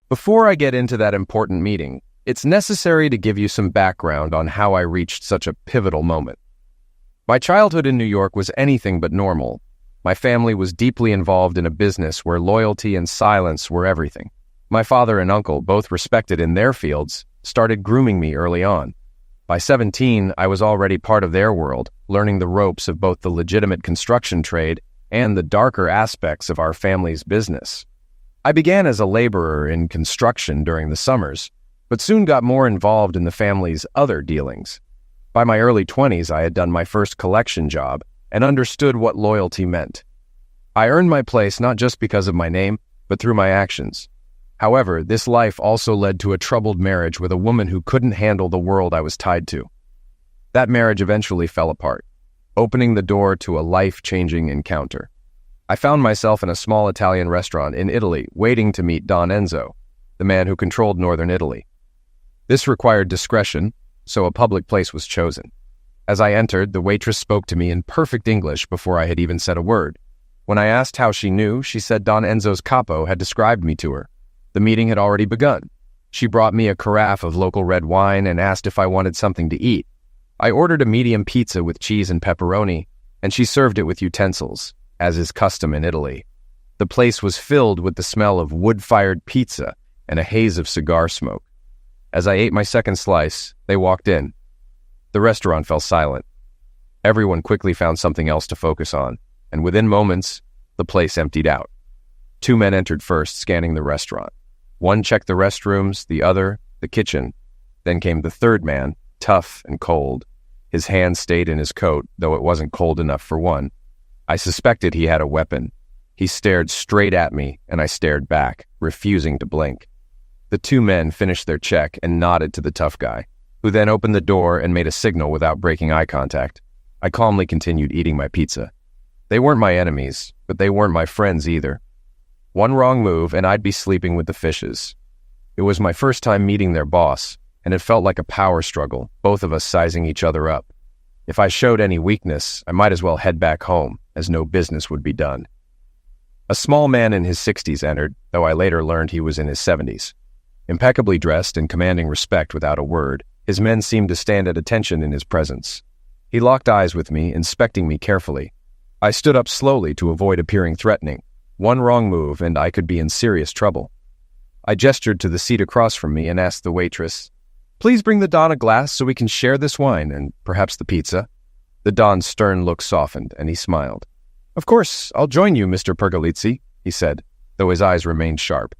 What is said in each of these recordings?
Before I get into that important meeting, it's necessary to give you some background on how I reached such a pivotal moment. My childhood in New York was anything but normal. My family was deeply involved in a business where loyalty and silence were everything. My father and uncle, both respected in their fields, started grooming me early on. By 17, I was already part of their world, learning the ropes of both the legitimate construction trade and the darker aspects of our family's business. I began as a laborer in construction during the summers, but soon got more involved in the family's other dealings. By my early 20s, I had done my first collection job and understood what loyalty meant. I earned my place not just because of my name, but through my actions. However, this life also led to a troubled marriage with a woman who couldn't handle the world I was tied to. That marriage eventually fell apart, opening the door to a life-changing encounter. I found myself in a small Italian restaurant in Italy waiting to meet Don Enzo, the man who controlled northern Italy. This required discretion, so a public place was chosen. As I entered, the waitress spoke to me in perfect English before I had even said a word. When I asked how she knew, she said Don Enzo's capo had described me to her. The meeting had already begun. She brought me a carafe of local red wine and asked if I wanted something to eat. I ordered a medium pizza with cheese and pepperoni, and she served it with utensils, as is custom in Italy. The place was filled with the smell of wood-fired pizza and a haze of cigar smoke. As I ate my second slice, they walked in. The restaurant fell silent. Everyone quickly found something else to focus on, and within moments, the place emptied out. 2 men entered first, scanning the restaurant. One checked the restrooms, the other, the kitchen. Then came the third man, tough and cold. His hand stayed in his coat, though it wasn't cold enough for one. I suspected he had a weapon. He stared straight at me, and I stared back, refusing to blink. The 2 men finished their check and nodded to the tough guy, who then opened the door and made a signal without breaking eye contact. I calmly continued eating my pizza. They weren't my enemies, but they weren't my friends either. One wrong move, and I'd be sleeping with the fishes. It was my first time meeting their boss, and it felt like a power struggle, both of us sizing each other up. If I showed any weakness, I might as well head back home, as no business would be done. A small man in his 60s entered, though I later learned he was in his 70s. Impeccably dressed and commanding respect without a word, his men seemed to stand at attention in his presence. He locked eyes with me, inspecting me carefully. I stood up slowly to avoid appearing threatening. One wrong move, and I could be in serious trouble. I gestured to the seat across from me and asked the waitress, "Please bring the Don a glass so we can share this wine and perhaps the pizza." The Don's stern look softened, and he smiled. "Of course, I'll join you, Mr. Pergolizzi," he said, though his eyes remained sharp.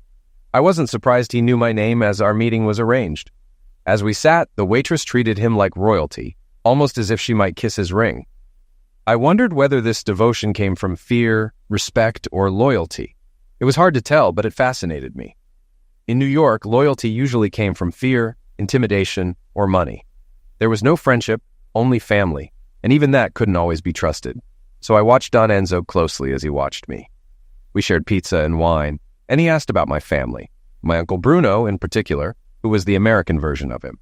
I wasn't surprised he knew my name as our meeting was arranged. As we sat, the waitress treated him like royalty, almost as if she might kiss his ring. I wondered whether this devotion came from fear, respect, or loyalty. It was hard to tell, but it fascinated me. In New York, loyalty usually came from fear, intimidation, or money. There was no friendship, only family, and even that couldn't always be trusted. So I watched Don Enzo closely as he watched me. We shared pizza and wine, and he asked about my family, my Uncle Bruno in particular, who was the American version of him.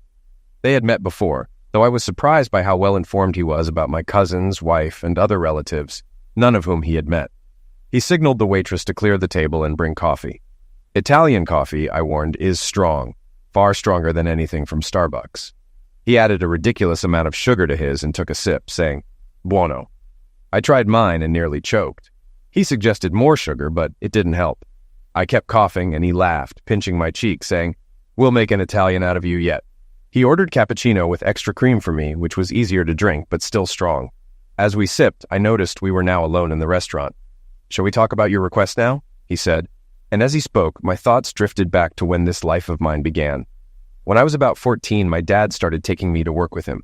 They had met before, though I was surprised by how well informed he was about my cousins, wife, and other relatives, none of whom he had met. He signaled the waitress to clear the table and bring coffee. Italian coffee, I warned, is strong, far stronger than anything from Starbucks. He added a ridiculous amount of sugar to his and took a sip, saying, "Buono." I tried mine and nearly choked. He suggested more sugar, but it didn't help. I kept coughing, and he laughed, pinching my cheek, saying, "We'll make an Italian out of you yet." He ordered cappuccino with extra cream for me, which was easier to drink, but still strong. As we sipped, I noticed we were now alone in the restaurant. "Shall we talk about your request now?" he said. And as he spoke, my thoughts drifted back to when this life of mine began. When I was about 14, my dad started taking me to work with him.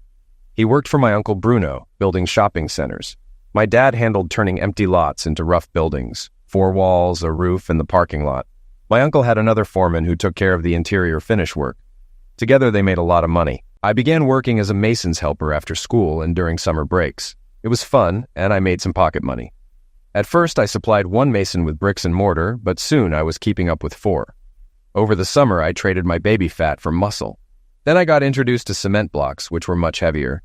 He worked for my Uncle Bruno, building shopping centers. My dad handled turning empty lots into rough buildings, 4 walls, a roof, and the parking lot. My uncle had another foreman who took care of the interior finish work. Together, they made a lot of money. I began working as a mason's helper after school and during summer breaks. It was fun, and I made some pocket money. At first, I supplied 1 mason with bricks and mortar, but soon I was keeping up with 4. Over the summer, I traded my baby fat for muscle. Then I got introduced to cement blocks, which were much heavier.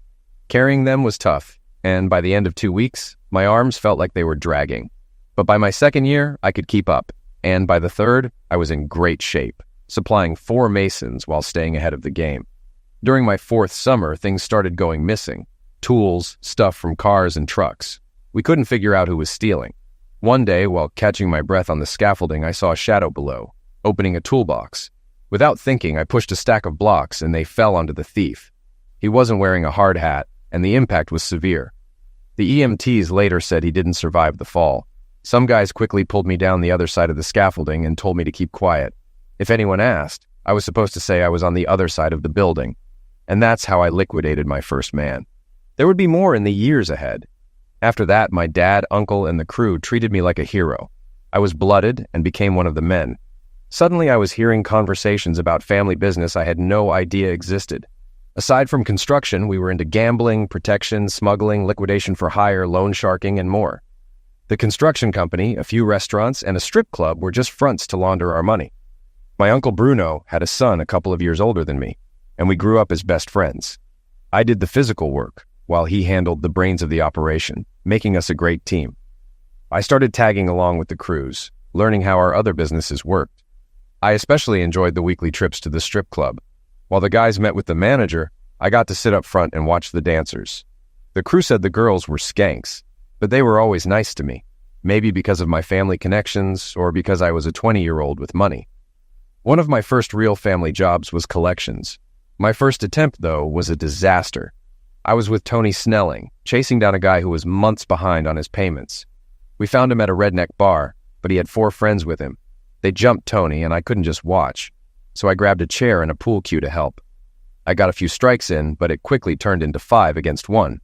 Carrying them was tough, and by the end of 2 weeks, my arms felt like they were dragging. But by my second year, I could keep up, and by the third, I was in great shape. supplying 4 masons while staying ahead of the game. During my 4th summer, things started going missing. Tools, stuff from cars and trucks. We couldn't figure out who was stealing. One day, while catching my breath on the scaffolding, I saw a shadow below, opening a toolbox. Without thinking, I pushed a stack of blocks and they fell onto the thief. He wasn't wearing a hard hat, and the impact was severe. The EMTs later said he didn't survive the fall. Some guys quickly pulled me down the other side of the scaffolding and told me to keep quiet. If anyone asked, I was supposed to say I was on the other side of the building. And that's how I liquidated my first man. There would be more in the years ahead. After that, my dad, uncle, and the crew treated me like a hero. I was blooded and became one of the men. Suddenly, I was hearing conversations about family business I had no idea existed. Aside from construction, we were into gambling, protection, smuggling, liquidation for hire, loan sharking, and more. The construction company, a few restaurants, and a strip club were just fronts to launder our money. My uncle Bruno had a son a couple of years older than me, and we grew up as best friends. I did the physical work, while he handled the brains of the operation, making us a great team. I started tagging along with the crews, learning how our other businesses worked. I especially enjoyed the weekly trips to the strip club. While the guys met with the manager, I got to sit up front and watch the dancers. The crew said the girls were skanks, but they were always nice to me, maybe because of my family connections or because I was a 20-year-old with money. One of my first real family jobs was collections. My first attempt, though, was a disaster. I was with Tony Snelling, chasing down a guy who was months behind on his payments. We found him at a redneck bar, but he had 4 friends with him. They jumped Tony, and I couldn't just watch, so I grabbed a chair and a pool cue to help. I got a few strikes in, but it quickly turned into 5 against 1.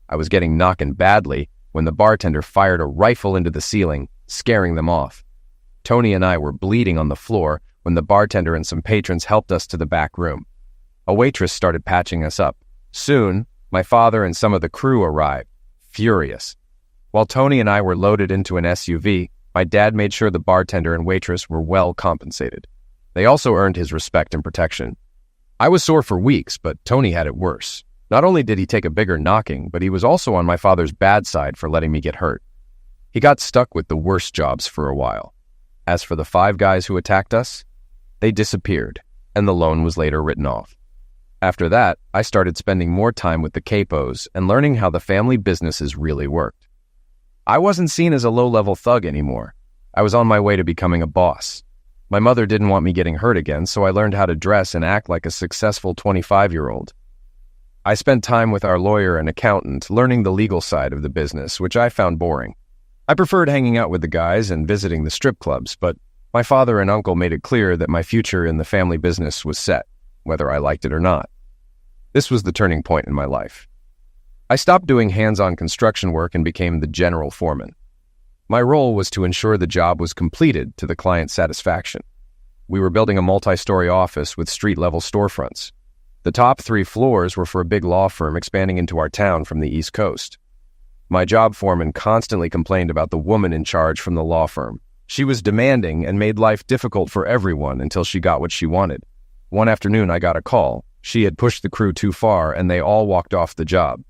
I was getting knocking badly when the bartender fired a rifle into the ceiling, scaring them off. Tony and I were bleeding on the floor when the bartender and some patrons helped us to the back room. A waitress started patching us up. Soon, my father and some of the crew arrived, furious. While Tony and I were loaded into an SUV, my dad made sure the bartender and waitress were well compensated. They also earned his respect and protection. I was sore for weeks, but Tony had it worse. Not only did he take a bigger knocking, but he was also on my father's bad side for letting me get hurt. He got stuck with the worst jobs for a while. As for the 5 guys who attacked us, they disappeared, and the loan was later written off. After that, I started spending more time with the capos and learning how the family businesses really worked. I wasn't seen as a low-level thug anymore. I was on my way to becoming a boss. My mother didn't want me getting hurt again, so I learned how to dress and act like a successful 25-year-old. I spent time with our lawyer and accountant, learning the legal side of the business, which I found boring. I preferred hanging out with the guys and visiting the strip clubs, but my father and uncle made it clear that my future in the family business was set, whether I liked it or not. This was the turning point in my life. I stopped doing hands-on construction work and became the general foreman. My role was to ensure the job was completed to the client's satisfaction. We were building a multi-story office with street-level storefronts. The top 3 floors were for a big law firm expanding into our town from the East Coast. My job foreman constantly complained about the woman in charge from the law firm. She was demanding and made life difficult for everyone until she got what she wanted. One afternoon, I got a call. She had pushed the crew too far, and they all walked off the job.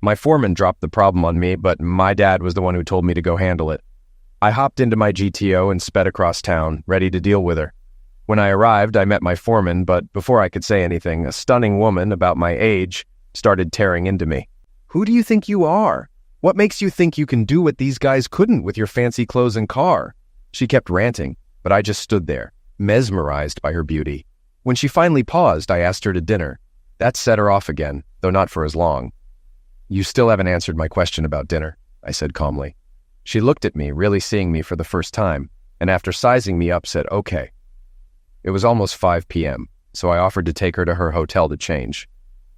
My foreman dropped the problem on me, but my dad was the one who told me to go handle it. I hopped into my GTO and sped across town, ready to deal with her. When I arrived, I met my foreman, but before I could say anything, a stunning woman about my age started tearing into me. "Who do you think you are? What makes you think you can do what these guys couldn't with your fancy clothes and car?" She kept ranting, but I just stood there, mesmerized by her beauty. When she finally paused, I asked her to dinner. That set her off again, though not for as long. "You still haven't answered my question about dinner," I said calmly. She looked at me, really seeing me for the first time, and after sizing me up, said, "Okay." It was almost 5 p.m., so I offered to take her to her hotel to change.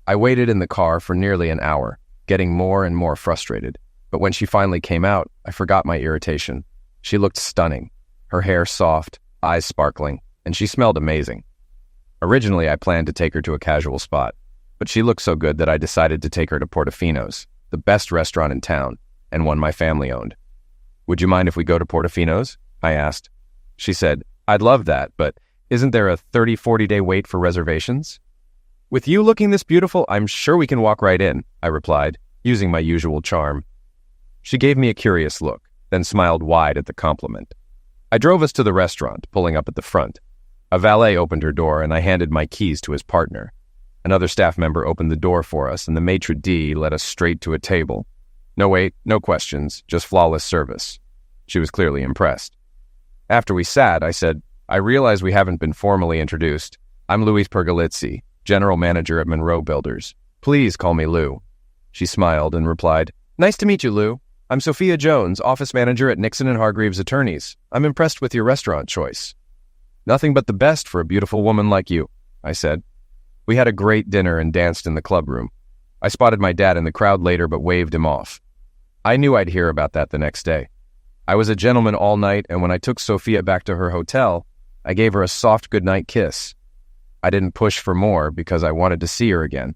I waited in the car for nearly an hour, getting more and more frustrated. But when she finally came out, I forgot my irritation. She looked stunning, her hair soft, eyes sparkling, and she smelled amazing. Originally, I planned to take her to a casual spot, but she looked so good that I decided to take her to Portofino's, the best restaurant in town, and one my family owned. "Would you mind if we go to Portofino's?" I asked. She said, "I'd love that, but isn't there a 30-40-day wait for reservations?" "With you looking this beautiful, I'm sure we can walk right in," I replied, using my usual charm. She gave me a curious look, then smiled wide at the compliment. I drove us to the restaurant, pulling up at the front. A valet opened her door, and I handed my keys to his partner. Another staff member opened the door for us, and the maitre d' led us straight to a table. No wait, no questions, just flawless service. She was clearly impressed. After we sat, I said, "I realize we haven't been formally introduced. I'm Luis Pergolizzi, General Manager at Monroe Builders. Please call me Lou." She smiled and replied, "Nice to meet you, Lou. I'm Sophia Jones, Office Manager at Nixon and Hargreaves Attorneys. I'm impressed with your restaurant choice." "Nothing but the best for a beautiful woman like you," I said. We had a great dinner and danced in the club room. I spotted my dad in the crowd later but waved him off. I knew I'd hear about that the next day. I was a gentleman all night, and when I took Sophia back to her hotel, I gave her a soft goodnight kiss. I didn't push for more because I wanted to see her again.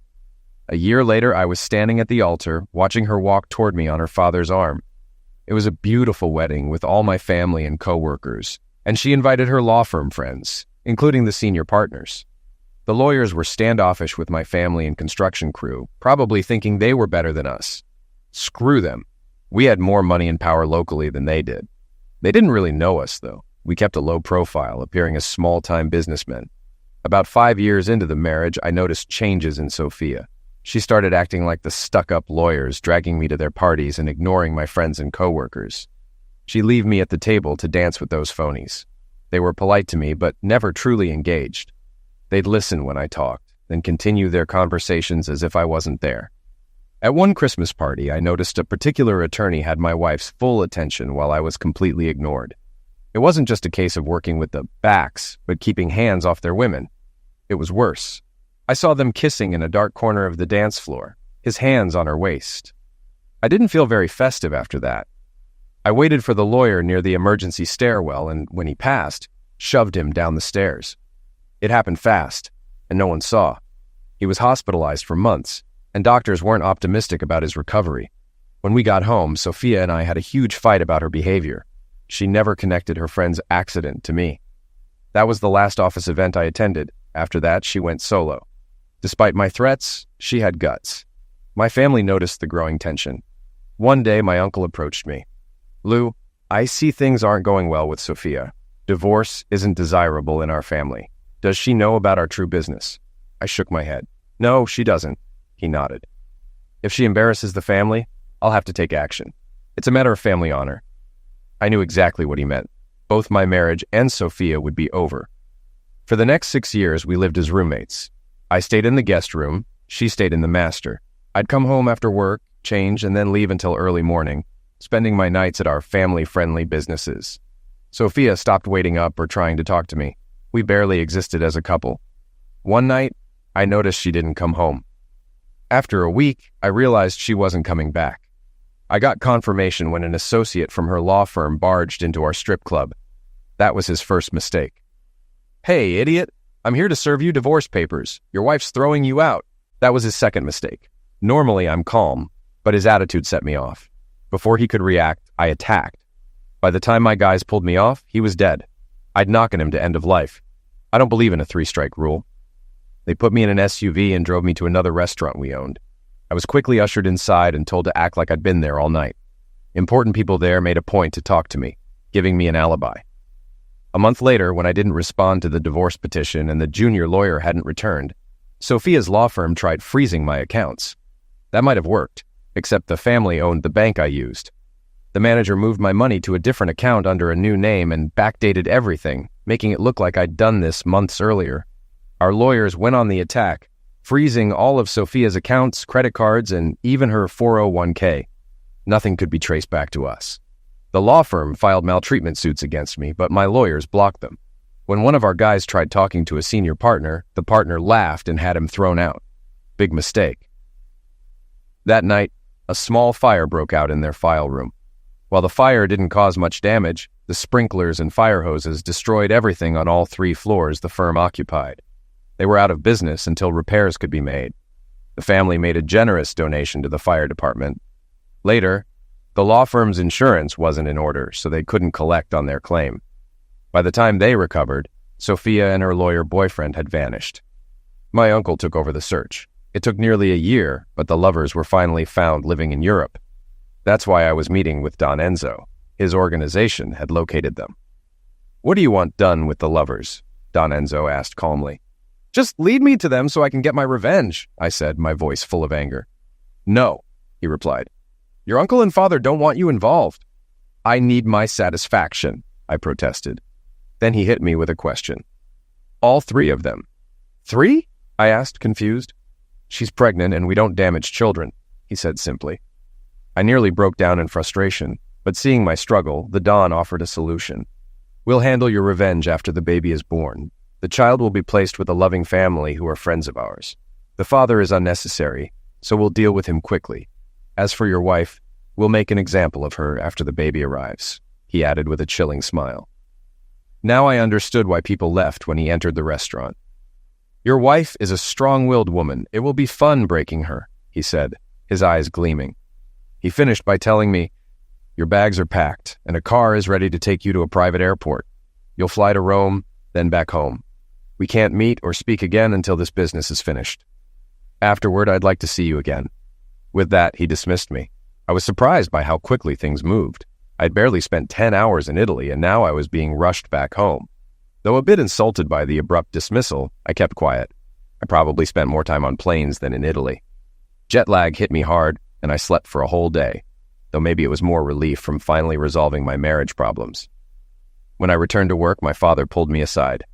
A year later, I was standing at the altar, watching her walk toward me on her father's arm. It was a beautiful wedding with all my family and co-workers, and she invited her law firm friends, including the senior partners. The lawyers were standoffish with my family and construction crew, probably thinking they were better than us. Screw them. We had more money and power locally than they did. They didn't really know us, though. We kept a low profile, appearing as small-time businessmen. About 5 years into the marriage, I noticed changes in Sophia. She started acting like the stuck-up lawyers, dragging me to their parties and ignoring my friends and coworkers. She'd leave me at the table to dance with those phonies. They were polite to me, but never truly engaged. They'd listen when I talked, then continue their conversations as if I wasn't there. At one Christmas party, I noticed a particular attorney had my wife's full attention while I was completely ignored. It wasn't just a case of working with the backs, but keeping hands off their women. It was worse. I saw them kissing in a dark corner of the dance floor, his hands on her waist. I didn't feel very festive after that. I waited for the lawyer near the emergency stairwell and, when he passed, shoved him down the stairs. It happened fast, and no one saw. He was hospitalized for months, and doctors weren't optimistic about his recovery. When we got home, Sophia and I had a huge fight about her behavior. She never connected her friend's accident to me. That was the last office event I attended. After that, she went solo. Despite my threats, she had guts. My family noticed the growing tension. One day, my uncle approached me. "Lou, I see things aren't going well with Sophia. Divorce isn't desirable in our family. Does she know about our true business?" I shook my head. "No, she doesn't." He nodded. "If she embarrasses the family, I'll have to take action. It's a matter of family honor." I knew exactly what he meant. Both my marriage and Sophia would be over. For the next 6 years, we lived as roommates. I stayed in the guest room. She stayed in the master. I'd come home after work, change, and then leave until early morning, spending my nights at our family-friendly businesses. Sophia stopped waiting up or trying to talk to me. We barely existed as a couple. One night, I noticed she didn't come home. After a week, I realized she wasn't coming back. I got confirmation when an associate from her law firm barged into our strip club. That was his first mistake. "Hey, idiot, I'm here to serve you divorce papers. Your wife's throwing you out." That was his second mistake. Normally, I'm calm, but his attitude set me off. Before he could react, I attacked. By the time my guys pulled me off, he was dead. I'd knocking him to end of life. I don't believe in a 3-strike rule. They put me in an SUV and drove me to another restaurant we owned. I was quickly ushered inside and told to act like I'd been there all night. Important people there made a point to talk to me, giving me an alibi. A month later, when I didn't respond to the divorce petition and the junior lawyer hadn't returned, Sophia's law firm tried freezing my accounts. That might have worked, except the family owned the bank I used. The manager moved my money to a different account under a new name and backdated everything, making it look like I'd done this months earlier. Our lawyers went on the attack, freezing all of Sophia's accounts, credit cards, and even her 401k. Nothing could be traced back to us. The law firm filed maltreatment suits against me, but my lawyers blocked them. When one of our guys tried talking to a senior partner, the partner laughed and had him thrown out. Big mistake. That night, a small fire broke out in their file room. While the fire didn't cause much damage, the sprinklers and fire hoses destroyed everything on all 3 floors the firm occupied. They were out of business until repairs could be made. The family made a generous donation to the fire department. Later, the law firm's insurance wasn't in order, so they couldn't collect on their claim. By the time they recovered, Sophia and her lawyer boyfriend had vanished. My uncle took over the search. It took nearly a year, but the lovers were finally found living in Europe. That's why I was meeting with Don Enzo. His organization had located them. "What do you want done with the lovers?" Don Enzo asked calmly. Just lead me to them so I can get my revenge, I said, my voice full of anger. No, he replied. Your uncle and father don't want you involved. I need my satisfaction, I protested. Then he hit me with a question. All three of them. 3? I asked, confused. She's pregnant and we don't damage children, he said simply. I nearly broke down in frustration, but seeing my struggle, the Don offered a solution. We'll handle your revenge after the baby is born. The child will be placed with a loving family who are friends of ours. The father is unnecessary, so we'll deal with him quickly. As for your wife, we'll make an example of her after the baby arrives, he added with a chilling smile. Now I understood why people left when he entered the restaurant. Your wife is a strong-willed woman. It will be fun breaking her, he said, his eyes gleaming. He finished by telling me, your bags are packed, and a car is ready to take you to a private airport. You'll fly to Rome, then back home. We can't meet or speak again until this business is finished. Afterward, I'd like to see you again. With that, he dismissed me. I was surprised by how quickly things moved. I'd barely spent 10 hours in Italy, and now I was being rushed back home. Though a bit insulted by the abrupt dismissal, I kept quiet. I probably spent more time on planes than in Italy. Jet lag hit me hard, and I slept for a whole day, though maybe it was more relief from finally resolving my marriage problems. When I returned to work, my father pulled me aside.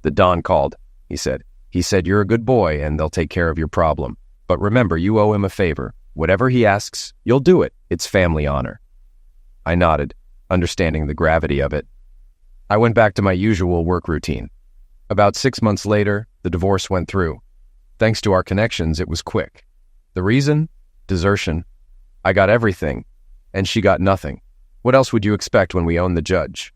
The Don called, he said. He said, you're a good boy, and they'll take care of your problem. But remember, you owe him a favor. Whatever he asks, you'll do it. It's family honor. I nodded, understanding the gravity of it. I went back to my usual work routine. About 6 months later, the divorce went through. Thanks to our connections, it was quick. The reason? Desertion. I got everything, and she got nothing. What else would you expect when we owned the judge?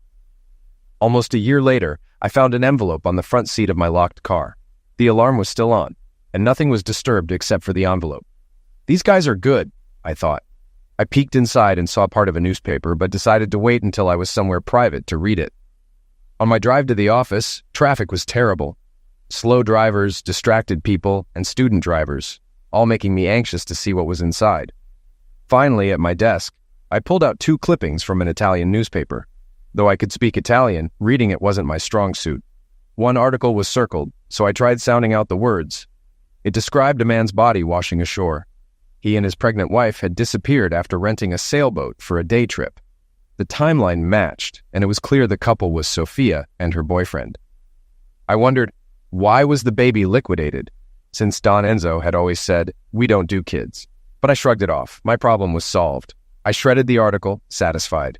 Almost a year later, I found an envelope on the front seat of my locked car. The alarm was still on, and nothing was disturbed except for the envelope. These guys are good, I thought. I peeked inside and saw part of a newspaper, but decided to wait until I was somewhere private to read it. On my drive to the office, traffic was terrible. Slow drivers, distracted people, and student drivers, all making me anxious to see what was inside. Finally, at my desk, I pulled out 2 clippings from an Italian newspaper. Though I could speak Italian, reading it wasn't my strong suit. One article was circled, so I tried sounding out the words. It described a man's body washing ashore. He and his pregnant wife had disappeared after renting a sailboat for a day trip. The timeline matched, and it was clear the couple was Sophia and her boyfriend. I wondered, why was the baby liquidated? Since Don Enzo had always said, we don't do kids. But I shrugged it off. My problem was solved. I shredded the article, satisfied.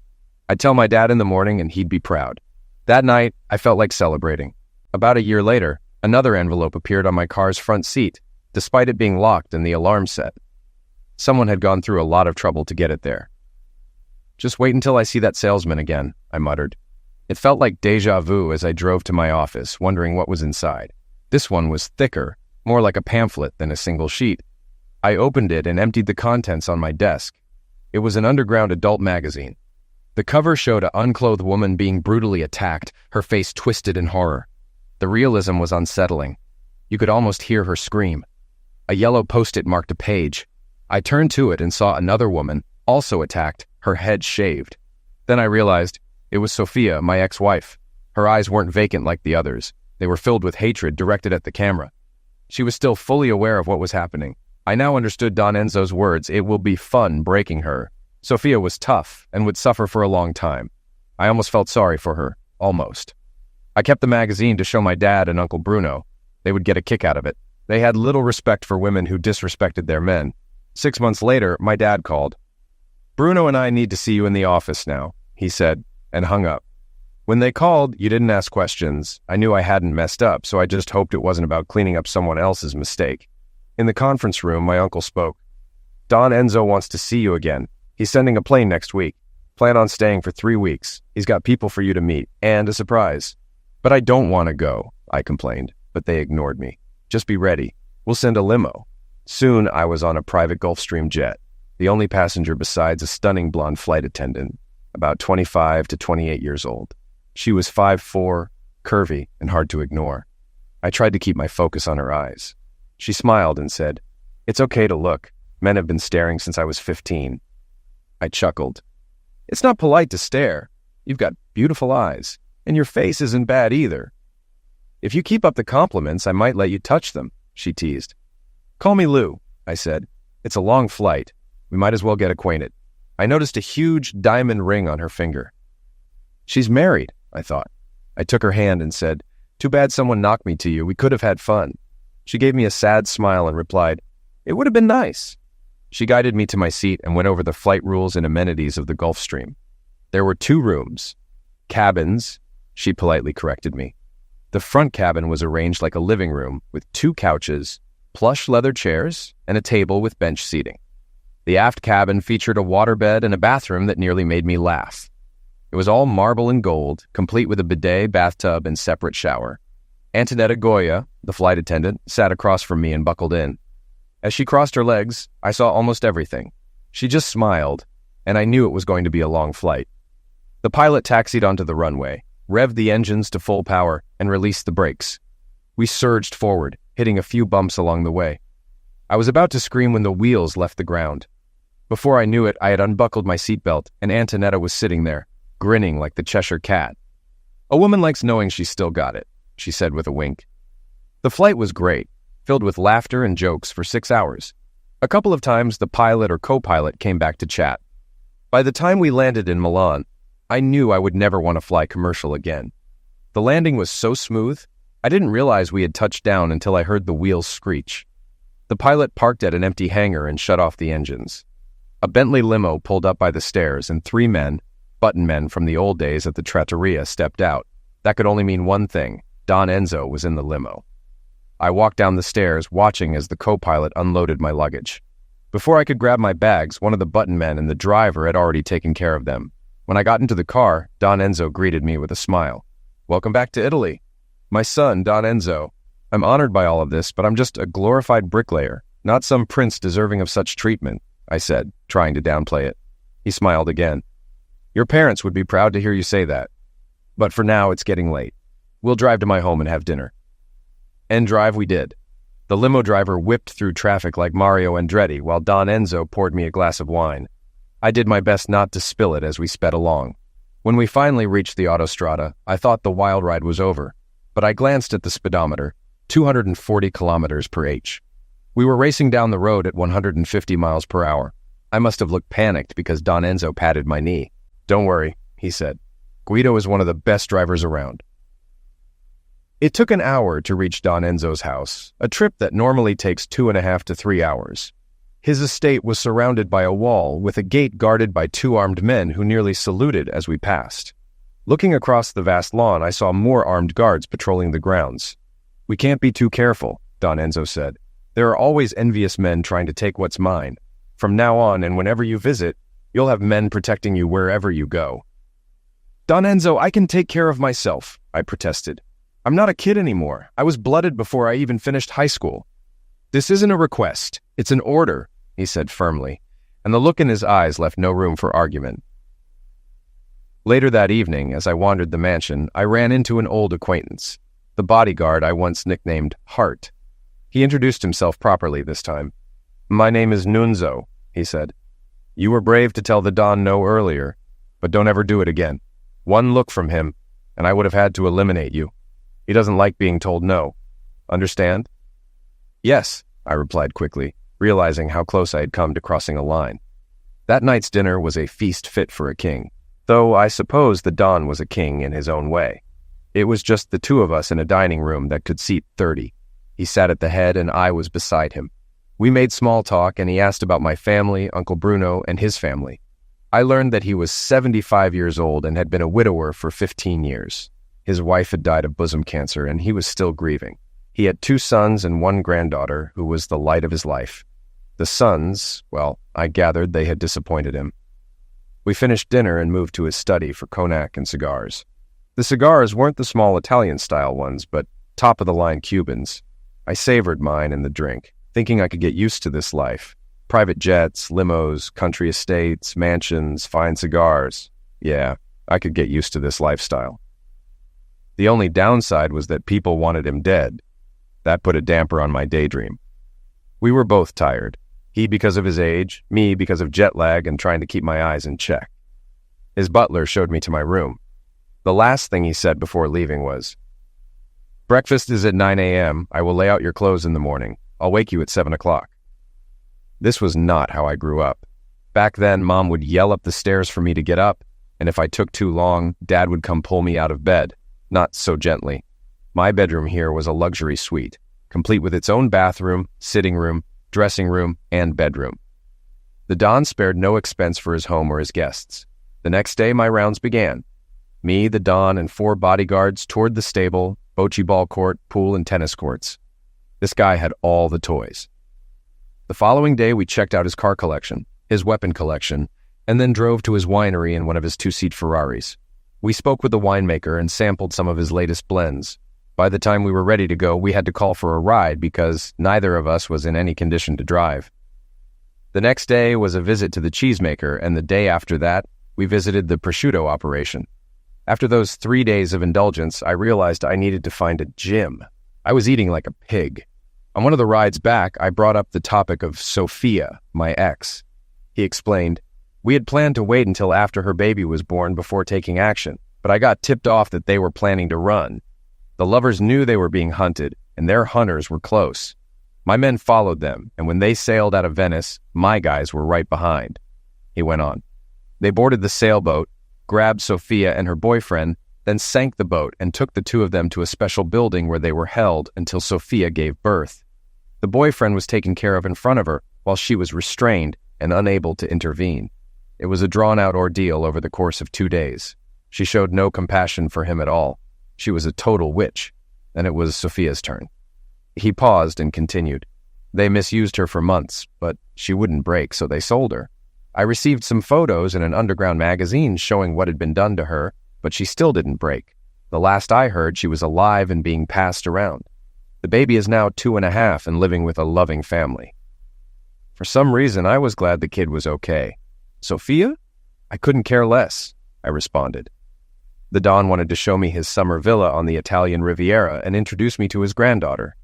I'd tell my dad in the morning and he'd be proud. That night, I felt like celebrating. About a year later, another envelope appeared on my car's front seat, despite it being locked and the alarm set. Someone had gone through a lot of trouble to get it there. Just wait until I see that salesman again, I muttered. It felt like déjà vu as I drove to my office, wondering what was inside. This one was thicker, more like a pamphlet than a single sheet. I opened it and emptied the contents on my desk. It was an underground adult magazine. The cover showed an unclothed woman being brutally attacked, her face twisted in horror. The realism was unsettling. You could almost hear her scream. A yellow post-it marked a page. I turned to it and saw another woman, also attacked, her head shaved. Then I realized it was Sophia, my ex-wife. Her eyes weren't vacant like the others. They were filled with hatred directed at the camera. She was still fully aware of what was happening. I now understood Don Enzo's words, it will be fun breaking her. Sophia was tough and would suffer for a long time. I almost felt sorry for her. Almost. I kept the magazine to show my dad and Uncle Bruno. They would get a kick out of it. They had little respect for women who disrespected their men. 6 months later, my dad called. Bruno and I need to see you in the office now, he said, and hung up. When they called, you didn't ask questions. I knew I hadn't messed up, so I just hoped it wasn't about cleaning up someone else's mistake. In the conference room, my uncle spoke. Don Enzo wants to see you again. He's sending a plane next week. Plan on staying for 3 weeks. He's got people for you to meet, and a surprise. But I don't want to go, I complained, but they ignored me. Just be ready. We'll send a limo. Soon, I was on a private Gulfstream jet, the only passenger besides a stunning blonde flight attendant, about 25 to 28 years old. She was 5'4", curvy, and hard to ignore. I tried to keep my focus on her eyes. She smiled and said, "It's okay to look. Men have been staring since I was 15. I chuckled. "It's not polite to stare. You've got beautiful eyes, and your face isn't bad either." If you keep up the compliments, I might let you touch them, she teased. Call me Lou, I said. It's a long flight. We might as well get acquainted. I noticed a huge diamond ring on her finger. She's married, I thought. I took her hand and said, Too bad someone knocked me to you. We could have had fun. She gave me a sad smile and replied, It would have been nice. She guided me to my seat and went over the flight rules and amenities of the Gulfstream. There were 2 rooms. Cabins, she politely corrected me. The front cabin was arranged like a living room with 2 couches, plush leather chairs, and a table with bench seating. The aft cabin featured a waterbed and a bathroom that nearly made me laugh. It was all marble and gold, complete with a bidet, bathtub, and separate shower. Antonetta Goya, the flight attendant, sat across from me and buckled in. As she crossed her legs, I saw almost everything. She just smiled, and I knew it was going to be a long flight. The pilot taxied onto the runway, revved the engines to full power, and released the brakes. We surged forward, hitting a few bumps along the way. I was about to scream when the wheels left the ground. Before I knew it, I had unbuckled my seatbelt, and Antonetta was sitting there, grinning like the Cheshire Cat. A woman likes knowing she's still got it, she said with a wink. The flight was great, filled with laughter and jokes for 6 hours. A couple of times the pilot or co-pilot came back to chat. By the time we landed in Milan, I knew I would never want to fly commercial again. The landing was so smooth, I didn't realize we had touched down until I heard the wheels screech. The pilot parked at an empty hangar and shut off the engines. A Bentley limo pulled up by the stairs and 3 men, button men from the old days at the trattoria, stepped out. That could only mean one thing. Don Enzo was in the limo. I walked down the stairs, watching as the co-pilot unloaded my luggage. Before I could grab my bags, one of the button men and the driver had already taken care of them. When I got into the car, Don Enzo greeted me with a smile. Welcome back to Italy. My son, Don Enzo. I'm honored by all of this, but I'm just a glorified bricklayer, not some prince deserving of such treatment, I said, trying to downplay it. He smiled again. Your parents would be proud to hear you say that. But for now, it's getting late. We'll drive to my home and have dinner. And drive we did. The limo driver whipped through traffic like Mario Andretti while Don Enzo poured me a glass of wine. I did my best not to spill it as we sped along. When we finally reached the autostrada, I thought the wild ride was over, but I glanced at the speedometer, 240 kilometers per h. We were racing down the road at 150 miles per hour. I must have looked panicked because Don Enzo patted my knee. Don't worry, he said. Guido is one of the best drivers around. It took an hour to reach Don Enzo's house, a trip that normally takes 2.5 to 3 hours. His estate was surrounded by a wall with a gate guarded by 2 armed men who nearly saluted as we passed. Looking across the vast lawn, I saw more armed guards patrolling the grounds. We can't be too careful, Don Enzo said. There are always envious men trying to take what's mine. From now on and whenever you visit, you'll have men protecting you wherever you go. Don Enzo, I can take care of myself, I protested. I'm not a kid anymore. I was blooded before I even finished high school. This isn't a request. It's an order, he said firmly, and the look in his eyes left no room for argument. Later that evening, as I wandered the mansion, I ran into an old acquaintance, the bodyguard I once nicknamed Hart. He introduced himself properly this time. My name is Nunzo, he said. You were brave to tell the Don no earlier, but don't ever do it again. One look from him, and I would have had to eliminate you. He doesn't like being told no. Understand? Yes, I replied quickly, realizing how close I had come to crossing a line. That night's dinner was a feast fit for a king, though I suppose the Don was a king in his own way. It was just the 2 of us in a dining room that could seat 30. He sat at the head and I was beside him. We made small talk and he asked about my family, Uncle Bruno, and his family. I learned that he was 75 years old and had been a widower for 15 years. His wife had died of bosom cancer, and he was still grieving. He had 2 sons and 1 granddaughter, who was the light of his life. The sons, well, I gathered they had disappointed him. We finished dinner and moved to his study for cognac and cigars. The cigars weren't the small Italian-style ones, but top-of-the-line Cubans. I savored mine and the drink, thinking I could get used to this life. Private jets, limos, country estates, mansions, fine cigars. Yeah, I could get used to this lifestyle. The only downside was that people wanted him dead. That put a damper on my daydream. We were both tired. He because of his age, me because of jet lag and trying to keep my eyes in check. His butler showed me to my room. The last thing he said before leaving was, Breakfast is at 9 a.m. I will lay out your clothes in the morning. I'll wake you at 7 o'clock. This was not how I grew up. Back then, Mom would yell up the stairs for me to get up, and if I took too long, Dad would come pull me out of bed, not so gently. My bedroom here was a luxury suite, complete with its own bathroom, sitting room, dressing room, and bedroom. The Don spared no expense for his home or his guests. The next day, my rounds began. Me, the Don, and 4 bodyguards toured the stable, bocce ball court, pool, and tennis courts. This guy had all the toys. The following day, we checked out his car collection, his weapon collection, and then drove to his winery in one of his 2-seat Ferraris. We spoke with the winemaker and sampled some of his latest blends. By the time we were ready to go, we had to call for a ride because neither of us was in any condition to drive. The next day was a visit to the cheesemaker, and the day after that, we visited the prosciutto operation. After those 3 days of indulgence, I realized I needed to find a gym. I was eating like a pig. On one of the rides back, I brought up the topic of Sophia, my ex. He explained, we had planned to wait until after her baby was born before taking action, but I got tipped off that they were planning to run. The lovers knew they were being hunted, and their hunters were close. My men followed them, and when they sailed out of Venice, my guys were right behind. He went on. They boarded the sailboat, grabbed Sophia and her boyfriend, then sank the boat and took the 2 of them to a special building where they were held until Sophia gave birth. The boyfriend was taken care of in front of her while she was restrained and unable to intervene. It was a drawn-out ordeal over the course of 2 days. She showed no compassion for him at all. She was a total witch, and it was Sophia's turn. He paused and continued. They misused her for months, but she wouldn't break, so they sold her. I received some photos in an underground magazine showing what had been done to her, but she still didn't break. The last I heard, she was alive and being passed around. The baby is now 2.5 and living with a loving family. For some reason, I was glad the kid was okay. Sophia? I couldn't care less, I responded. The Don wanted to show me his summer villa on the Italian Riviera and introduce me to his granddaughter.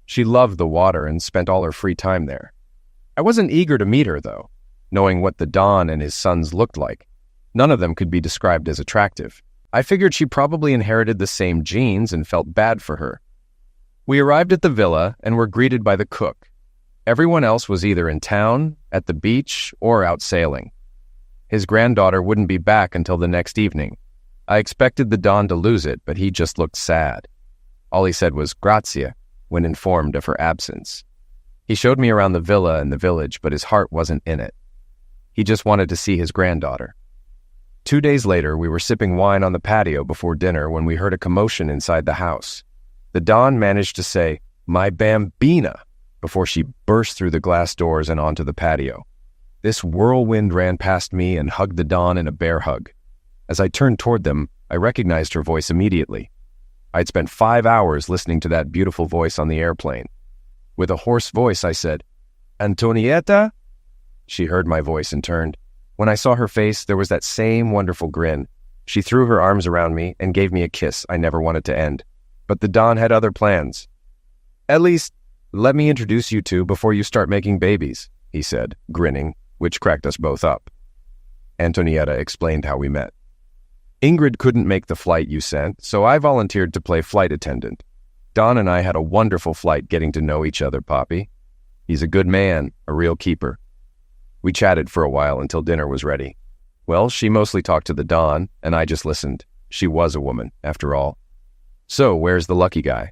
She loved the water and spent all her free time there. I wasn't eager to meet her, though, knowing what the Don and his sons looked like. None of them could be described as attractive. I figured she probably inherited the same genes and felt bad for her. We arrived at the villa and were greeted by the cook. Everyone else was either in town, at the beach, or out sailing. His granddaughter wouldn't be back until the next evening. I expected the Don to lose it, but he just looked sad. All he said was grazie when informed of her absence. He showed me around the villa and the village, but his heart wasn't in it. He just wanted to see his granddaughter. 2 days later, we were sipping wine on the patio before dinner when we heard a commotion inside the house. The Don managed to say, "My bambina," before she burst through the glass doors and onto the patio. This whirlwind ran past me and hugged the Don in a bear hug. As I turned toward them, I recognized her voice immediately. I'd spent 5 hours listening to that beautiful voice on the airplane. With a hoarse voice, I said, "Antonietta?" She heard my voice and turned. When I saw her face, there was that same wonderful grin. She threw her arms around me and gave me a kiss I never wanted to end. But the Don had other plans. "At least, let me introduce you two before you start making babies," he said, grinning, which cracked us both up. Antonietta explained how we met. "Ingrid couldn't make the flight you sent, so I volunteered to play flight attendant. Don and I had a wonderful flight getting to know each other, Poppy. He's a good man, a real keeper." We chatted for a while until dinner was ready. Well, she mostly talked to the Don, and I just listened. She was a woman, after all. "So, where's the lucky guy?"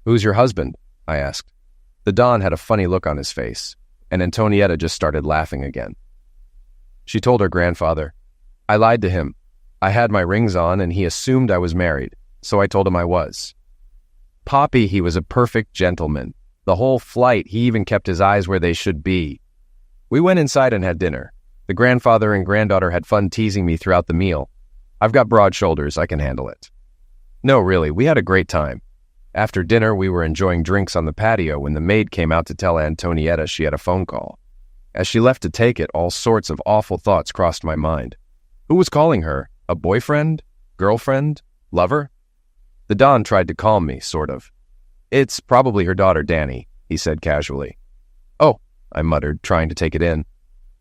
"Who's your husband?" I asked. The Don had a funny look on his face, and Antonietta just started laughing again. She told her grandfather, "I lied to him. I had my rings on, and he assumed I was married, so I told him I was. Poppy, he was a perfect gentleman. The whole flight, he even kept his eyes where they should be." We went inside and had dinner. The grandfather and granddaughter had fun teasing me throughout the meal. I've got broad shoulders, I can handle it. No, really, we had a great time. After dinner, we were enjoying drinks on the patio when the maid came out to tell Antonietta she had a phone call. As she left to take it, all sorts of awful thoughts crossed my mind. Who was calling her? A boyfriend? Girlfriend? Lover? The Don tried to calm me, sort of. "It's probably her daughter, Danny," he said casually. "Oh," I muttered, trying to take it in.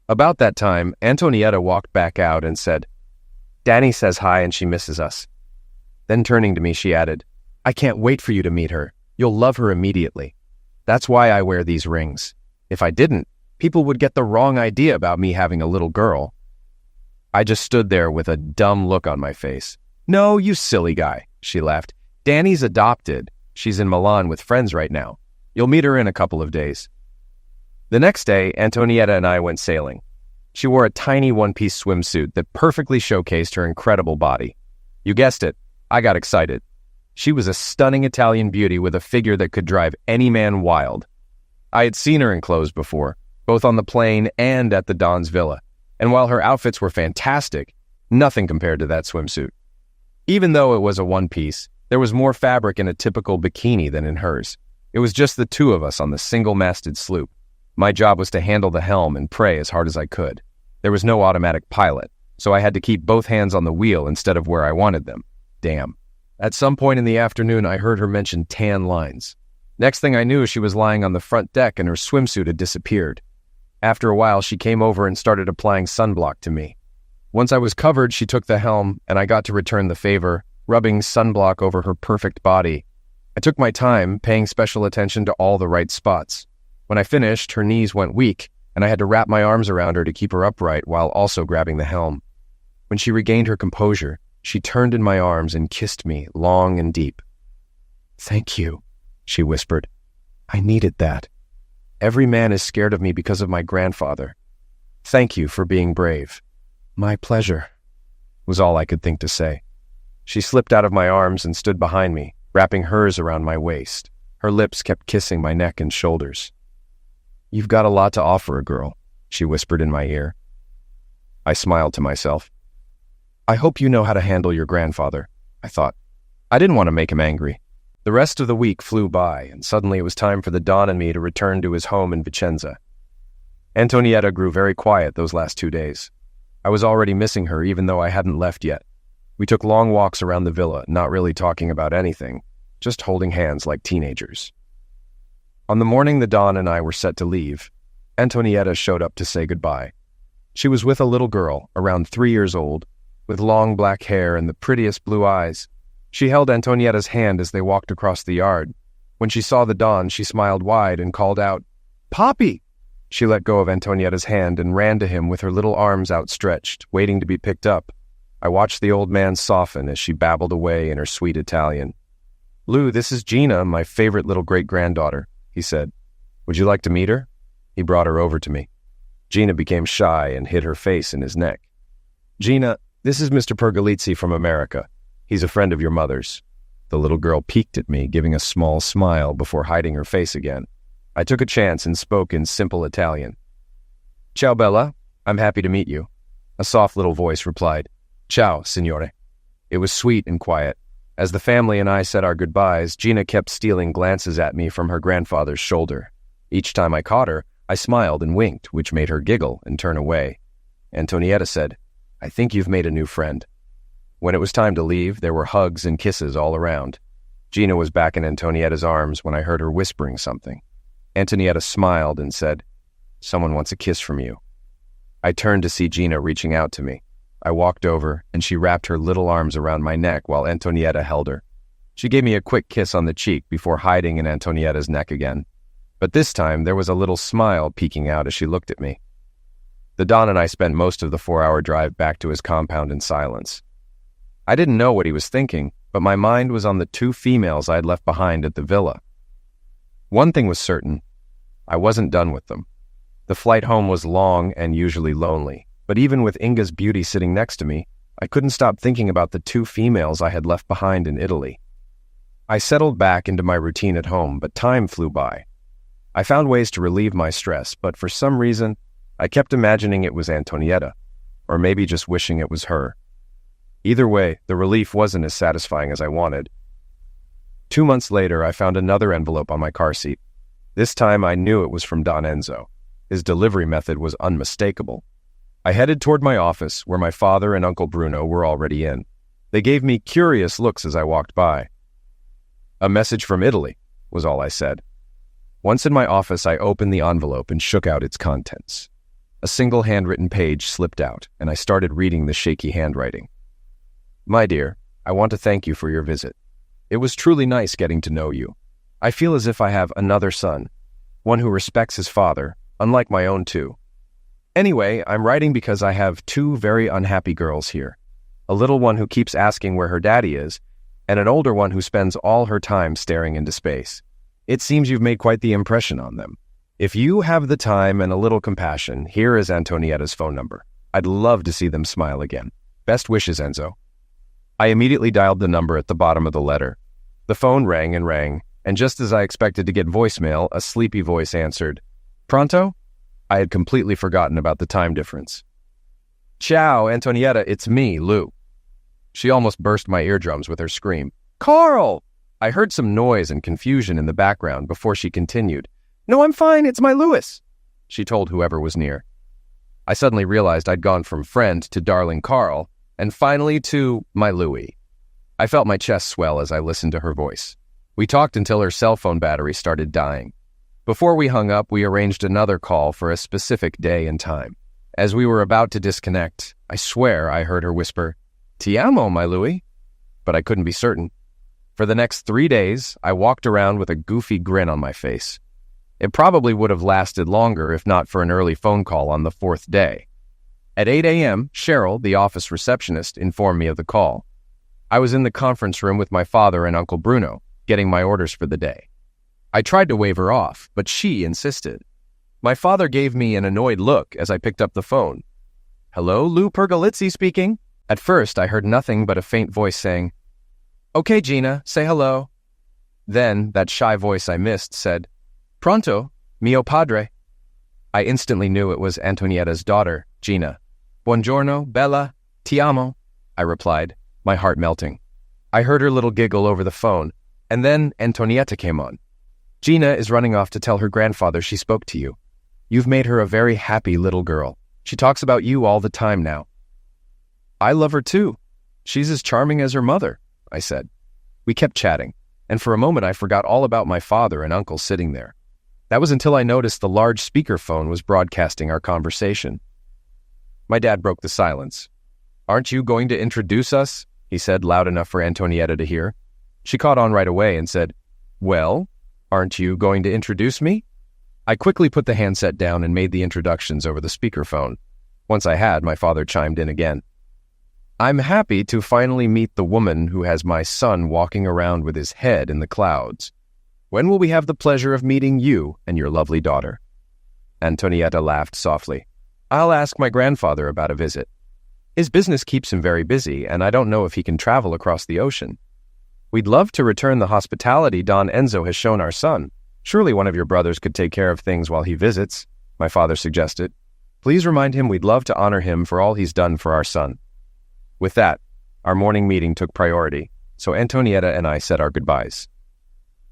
About that time, Antonietta walked back out and said, "Danny says hi and she misses us." Then turning to me, she added, I can't wait for you to meet her. You'll love her immediately. That's why I wear these rings. If I didn't, people would get the wrong idea about me having a little girl." I just stood there with a dumb look on my face. "No, you silly guy," she laughed. "Danny's adopted. She's in Milan with friends right now. You'll meet her in a couple of days." The next day, Antonietta and I went sailing. She wore a tiny one-piece swimsuit that perfectly showcased her incredible body. You guessed it, I got excited. She was a stunning Italian beauty with a figure that could drive any man wild. I had seen her in clothes before, both on the plane and at the Don's villa, and while her outfits were fantastic, nothing compared to that swimsuit. Even though it was a one-piece, there was more fabric in a typical bikini than in hers. It was just the two of us on the single-masted sloop. My job was to handle the helm and pray as hard as I could. There was no automatic pilot, so I had to keep both hands on the wheel instead of where I wanted them. Damn. At some point in the afternoon, I heard her mention tan lines. Next thing I knew, she was lying on the front deck and her swimsuit had disappeared. After a while, she came over and started applying sunblock to me. Once I was covered, she took the helm, and I got to return the favor, rubbing sunblock over her perfect body. I took my time, paying special attention to all the right spots. When I finished, her knees went weak, and I had to wrap my arms around her to keep her upright while also grabbing the helm. When she regained her composure, she turned in my arms and kissed me long and deep. "Thank you," she whispered. "I needed that. Every man is scared of me because of my grandfather. Thank you for being brave." "My pleasure," was all I could think to say. She slipped out of my arms and stood behind me, wrapping hers around my waist. Her lips kept kissing my neck and shoulders. "You've got a lot to offer a girl," she whispered in my ear. I smiled to myself. "I hope you know how to handle your grandfather," I thought. I didn't want to make him angry. The rest of the week flew by, and suddenly it was time for the Don and me to return to his home in Vicenza. Antonietta grew very quiet those last 2 days. I was already missing her even though I hadn't left yet. We took long walks around the villa, not really talking about anything, just holding hands like teenagers. On the morning the Don and I were set to leave, Antonietta showed up to say goodbye. She was with a little girl, around 3 years old, with long black hair and the prettiest blue eyes. She held Antonietta's hand as they walked across the yard. When she saw the Don, she smiled wide and called out, "Papi!" She let go of Antonietta's hand and ran to him with her little arms outstretched, waiting to be picked up. I watched the old man soften as she babbled away in her sweet Italian. "Lou, this is Gina, my favorite little great-granddaughter," he said. "Would you like to meet her?" He brought her over to me. Gina became shy and hid her face in his neck. "Gina, this is Mr. Pergolizzi from America. He's a friend of your mother's." The little girl peeked at me, giving a small smile before hiding her face again. I took a chance and spoke in simple Italian. "Ciao, Bella. I'm happy to meet you." A soft little voice replied, "Ciao, signore." It was sweet and quiet. As the family and I said our goodbyes, Gina kept stealing glances at me from her grandfather's shoulder. Each time I caught her, I smiled and winked, which made her giggle and turn away. Antonietta said, "I think you've made a new friend." When it was time to leave, there were hugs and kisses all around. Gina was back in Antonietta's arms when I heard her whispering something. Antonietta smiled and said, "Someone wants a kiss from you." I turned to see Gina reaching out to me. I walked over, and she wrapped her little arms around my neck while Antonietta held her. She gave me a quick kiss on the cheek before hiding in Antonietta's neck again. But this time, there was a little smile peeking out as she looked at me. The Don and I spent most of the 4-hour drive back to his compound in silence. I didn't know what he was thinking, but my mind was on the 2 females I had left behind at the villa. One thing was certain. I wasn't done with them. The flight home was long and usually lonely, but even with Inga's beauty sitting next to me, I couldn't stop thinking about the 2 females I had left behind in Italy. I settled back into my routine at home, but time flew by. I found ways to relieve my stress, but for some reason, I kept imagining it was Antonietta, or maybe just wishing it was her. Either way, the relief wasn't as satisfying as I wanted. 2 months later, I found another envelope on my car seat. This time, I knew it was from Don Enzo. His delivery method was unmistakable. I headed toward my office, where my father and Uncle Bruno were already in. They gave me curious looks as I walked by. "A message from Italy," was all I said. Once in my office, I opened the envelope and shook out its contents. A single handwritten page slipped out, and I started reading the shaky handwriting. "My dear, I want to thank you for your visit. It was truly nice getting to know you. I feel as if I have another son, one who respects his father, unlike my own two. Anyway, I'm writing because I have two very unhappy girls here. A little one who keeps asking where her daddy is, and an older one who spends all her time staring into space. It seems you've made quite the impression on them. If you have the time and a little compassion, here is Antonietta's phone number. I'd love to see them smile again. Best wishes, Enzo. I immediately dialed the number at the bottom of the letter. The phone rang, and just as I expected to get voicemail, a sleepy voice answered. Pronto? I had completely forgotten about the time difference. Ciao, Antonietta, it's me, Lou. She almost burst my eardrums with her scream. Carl! I heard some noise and confusion in the background before she continued. No, I'm fine, it's my Louis, she told whoever was near. I suddenly realized I'd gone from friend to darling Carl, and finally to my Louis. I felt my chest swell as I listened to her voice. We talked until her cell phone battery started dying. Before we hung up, we arranged another call for a specific day and time. As we were about to disconnect, I swear I heard her whisper, Ti amo, my Louis. But I couldn't be certain. For the next 3 days, I walked around with a goofy grin on my face. It probably would have lasted longer if not for an early phone call on the 4th day. At 8 a.m., Cheryl, the office receptionist, informed me of the call. I was in the conference room with my father and Uncle Bruno, getting my orders for the day. I tried to wave her off, but she insisted. My father gave me an annoyed look as I picked up the phone. Hello, Lou Pergolizzi speaking. At first, I heard nothing but a faint voice saying, Okay, Gina, say hello. Then, that shy voice I missed said, Pronto, mio padre. I instantly knew it was Antonietta's daughter, Gina. Buongiorno, Bella, ti amo, I replied, my heart melting. I heard her little giggle over the phone, and then Antonietta came on. Gina is running off to tell her grandfather she spoke to you. You've made her a very happy little girl. She talks about you all the time now. I love her too. She's as charming as her mother, I said. We kept chatting, and for a moment I forgot all about my father and uncle sitting there. That was until I noticed the large speakerphone was broadcasting our conversation. My dad broke the silence. Aren't you going to introduce us? He said loud enough for Antonietta to hear. She caught on right away and said, Well, aren't you going to introduce me? I quickly put the handset down and made the introductions over the speakerphone. Once I had, my father chimed in again. I'm happy to finally meet the woman who has my son walking around with his head in the clouds. When will we have the pleasure of meeting you and your lovely daughter? Antonietta laughed softly. I'll ask my grandfather about a visit. His business keeps him very busy, and I don't know if he can travel across the ocean. We'd love to return the hospitality Don Enzo has shown our son. Surely one of your brothers could take care of things while he visits, my father suggested. Please remind him we'd love to honor him for all he's done for our son. With that, our morning meeting took priority, so Antonietta and I said our goodbyes.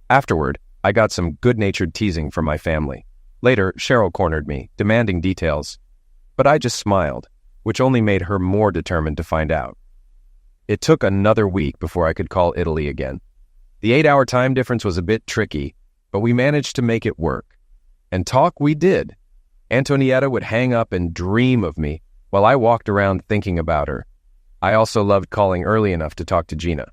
Afterward, I got some good-natured teasing from my family. Later, Cheryl cornered me, demanding details. But I just smiled, which only made her more determined to find out. It took another week before I could call Italy again. The 8-hour time difference was a bit tricky, but we managed to make it work. And talk we did. Antonietta would hang up and dream of me while I walked around thinking about her. I also loved calling early enough to talk to Gina.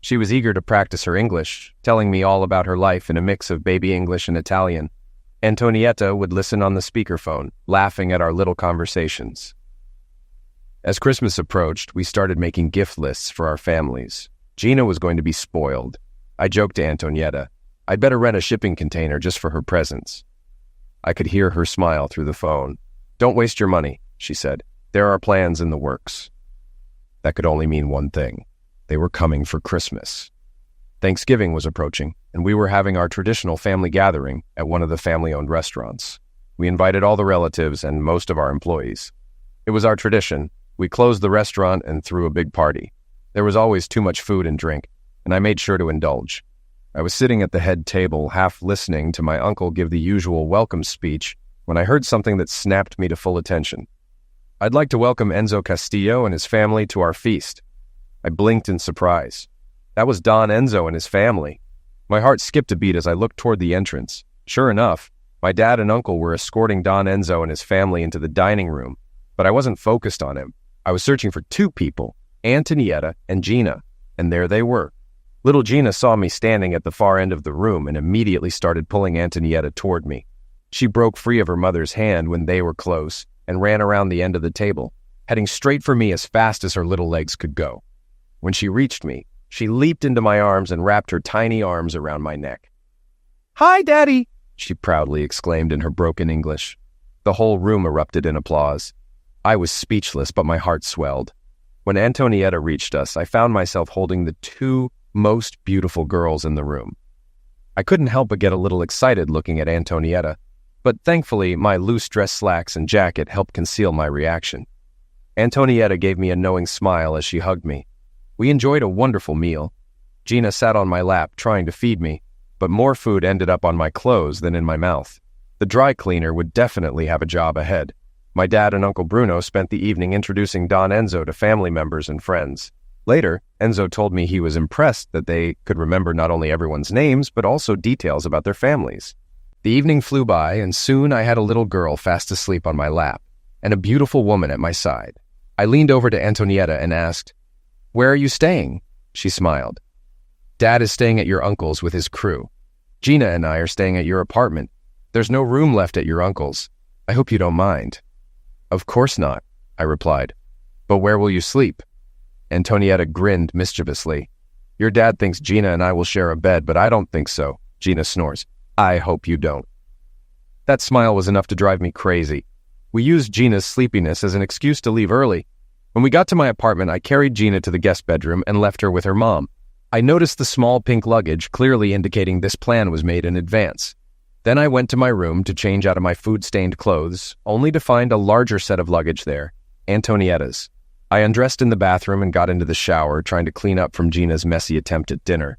She was eager to practice her English, telling me all about her life in a mix of baby English and Italian. Antonietta would listen on the speakerphone, laughing at our little conversations. As Christmas approached, we started making gift lists for our families. Gina was going to be spoiled. I joked to Antonietta, I'd better rent a shipping container just for her presents. I could hear her smile through the phone. Don't waste your money, she said. There are plans in the works. That could only mean one thing. They were coming for Christmas. Thanksgiving was approaching, and we were having our traditional family gathering at one of the family-owned restaurants. We invited all the relatives and most of our employees. It was our tradition. We closed the restaurant and threw a big party. There was always too much food and drink, and I made sure to indulge. I was sitting at the head table, half listening to my uncle give the usual welcome speech, when I heard something that snapped me to full attention. I'd like to welcome Enzo Castillo and his family to our feast. I blinked in surprise. That was Don Enzo and his family. My heart skipped a beat as I looked toward the entrance. Sure enough, my dad and uncle were escorting Don Enzo and his family into the dining room, but I wasn't focused on him. I was searching for two people, Antonietta and Gina, and there they were. Little Gina saw me standing at the far end of the room and immediately started pulling Antonietta toward me. She broke free of her mother's hand when they were close and ran around the end of the table, heading straight for me as fast as her little legs could go. When she reached me, she leaped into my arms and wrapped her tiny arms around my neck. "Hi, Daddy!" she proudly exclaimed in her broken English. The whole room erupted in applause. I was speechless, but my heart swelled. When Antonietta reached us, I found myself holding the two most beautiful girls in the room. I couldn't help but get a little excited looking at Antonietta, but thankfully my loose dress slacks and jacket helped conceal my reaction. Antonietta gave me a knowing smile as she hugged me. We enjoyed a wonderful meal. Gina sat on my lap trying to feed me, but more food ended up on my clothes than in my mouth. The dry cleaner would definitely have a job ahead. My dad and Uncle Bruno spent the evening introducing Don Enzo to family members and friends. Later, Enzo told me he was impressed that they could remember not only everyone's names, but also details about their families. The evening flew by, and soon I had a little girl fast asleep on my lap, and a beautiful woman at my side. I leaned over to Antonietta and asked, "Where are you staying?" She smiled. "Dad is staying at your uncle's with his crew. Gina and I are staying at your apartment. There's no room left at your uncle's. I hope you don't mind." "Of course not," I replied. "But where will you sleep?" Antonietta grinned mischievously. "Your dad thinks Gina and I will share a bed, but I don't think so." Gina snores. "I hope you don't." That smile was enough to drive me crazy. We used Gina's sleepiness as an excuse to leave early. When we got to my apartment, I carried Gina to the guest bedroom and left her with her mom. I noticed the small pink luggage, clearly indicating this plan was made in advance. Then I went to my room to change out of my food-stained clothes, only to find a larger set of luggage there, Antonietta's. I undressed in the bathroom and got into the shower, trying to clean up from Gina's messy attempt at dinner.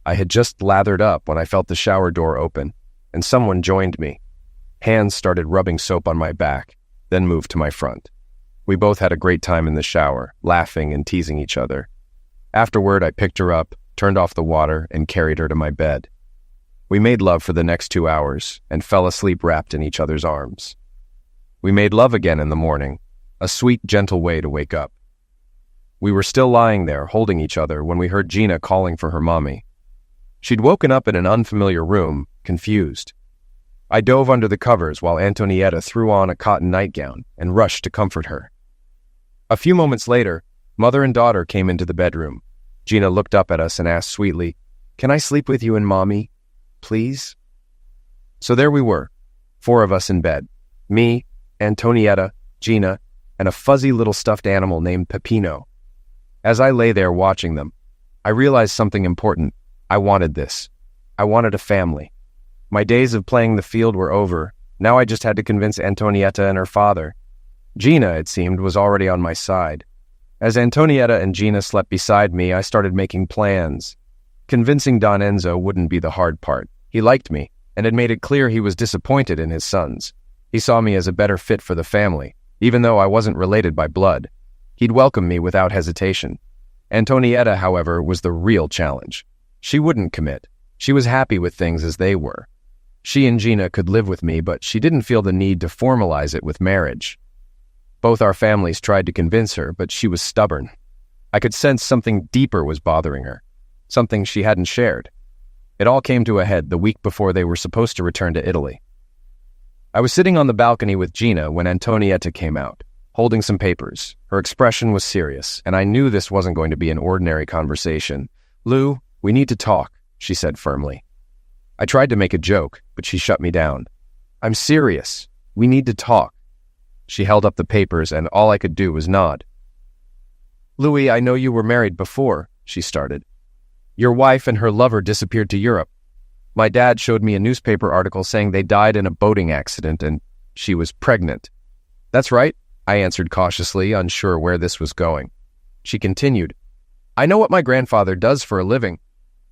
I had just lathered up when I felt the shower door open, and someone joined me. Hands started rubbing soap on my back, then moved to my front. We both had a great time in the shower, laughing and teasing each other. Afterward, I picked her up, turned off the water, and carried her to my bed. We made love for the next 2 hours and fell asleep wrapped in each other's arms. We made love again in the morning, a sweet, gentle way to wake up. We were still lying there, holding each other, when we heard Gina calling for her mommy. She'd woken up in an unfamiliar room, confused. I dove under the covers while Antonietta threw on a cotton nightgown and rushed to comfort her. A few moments later, mother and daughter came into the bedroom. Gina looked up at us and asked sweetly, "Can I sleep with you and Mommy, please?" So there we were, 4 of us in bed. Me, Antonietta, Gina, and a fuzzy little stuffed animal named Peppino. As I lay there watching them, I realized something important. I wanted this. I wanted a family. My days of playing the field were over. Now I just had to convince Antonietta and her father. Gina, it seemed, was already on my side. As Antonietta and Gina slept beside me, I started making plans. Convincing Don Enzo wouldn't be the hard part. He liked me, and had made it clear he was disappointed in his sons. He saw me as a better fit for the family, even though I wasn't related by blood. He'd welcome me without hesitation. Antonietta, however, was the real challenge. She wouldn't commit. She was happy with things as they were. She and Gina could live with me, but she didn't feel the need to formalize it with marriage. Both our families tried to convince her, but she was stubborn. I could sense something deeper was bothering her, something she hadn't shared. It all came to a head the week before they were supposed to return to Italy. I was sitting on the balcony with Gina when Antonietta came out, holding some papers. Her expression was serious, and I knew this wasn't going to be an ordinary conversation. "Lou, we need to talk," she said firmly. I tried to make a joke, but she shut me down. "I'm serious. We need to talk." She held up the papers, and all I could do was nod. "Louis, I know you were married before," she started. "Your wife and her lover disappeared to Europe. My dad showed me a newspaper article saying they died in a boating accident and she was pregnant." "That's right," I answered cautiously, unsure where this was going. She continued, "I know what my grandfather does for a living.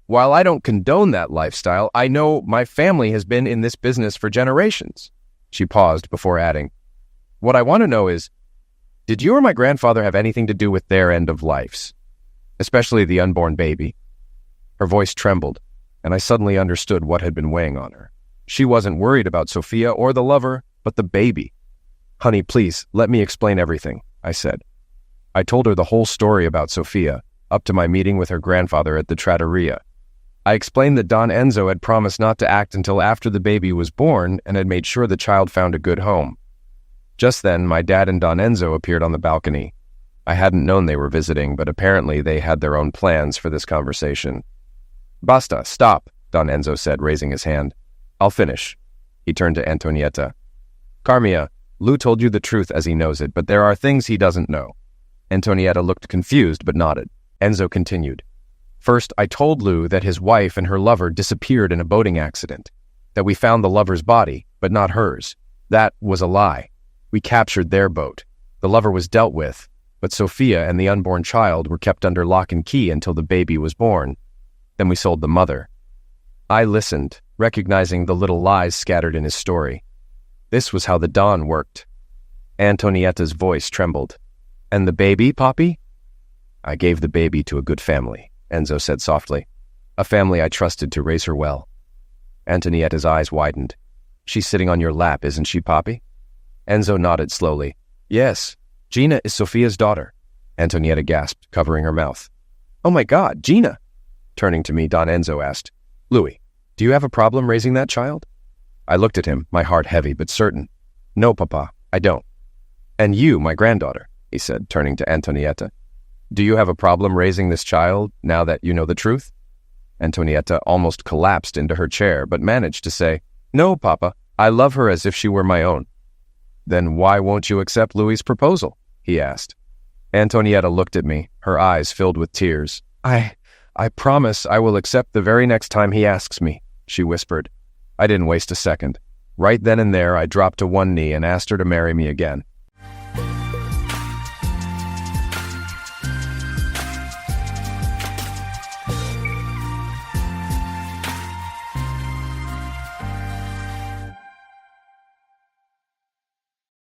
While I don't condone that lifestyle, I know my family has been in this business for generations." She paused before adding, "What I want to know is, did you or my grandfather have anything to do with their end of lives, especially the unborn baby?" Her voice trembled, and I suddenly understood what had been weighing on her. She wasn't worried about Sophia or the lover, but the baby. "Honey, please, let me explain everything," I said. I told her the whole story about Sophia, up to my meeting with her grandfather at the trattoria. I explained that Don Enzo had promised not to act until after the baby was born and had made sure the child found a good home. Just then, my dad and Don Enzo appeared on the balcony. I hadn't known they were visiting, but apparently they had their own plans for this conversation. "Basta, stop," Don Enzo said, raising his hand. "I'll finish." He turned to Antonietta. "Carmia, Lou told you the truth as he knows it, but there are things he doesn't know." Antonietta looked confused but nodded. Enzo continued. "First, I told Lou that his wife and her lover disappeared in a boating accident, that we found the lover's body, but not hers. That was a lie. We captured their boat. The lover was dealt with, but Sophia and the unborn child were kept under lock and key until the baby was born. Then we sold the mother." I listened, recognizing the little lies scattered in his story. This was how the Don worked. Antonietta's voice trembled. "And the baby, Poppy?" "I gave the baby to a good family," Enzo said softly. "A family I trusted to raise her well." Antonietta's eyes widened. "She's sitting on your lap, isn't she, Poppy?" Enzo nodded slowly. "Yes, Gina is Sophia's daughter." Antonietta gasped, covering her mouth. "Oh my God, Gina!" Turning to me, Don Enzo asked, "Louis, do you have a problem raising that child?" I looked at him, my heart heavy but certain. "No, Papa, I don't." "And you, my granddaughter," he said, turning to Antonietta. "Do you have a problem raising this child now that you know the truth?" Antonietta almost collapsed into her chair, but managed to say, "No, Papa, I love her as if she were my own." "Then why won't you accept Louis's proposal?" he asked. Antonietta looked at me, her eyes filled with tears. I promise I will accept the very next time he asks me," she whispered. I didn't waste a second. Right then and there, I dropped to one knee and asked her to marry me again.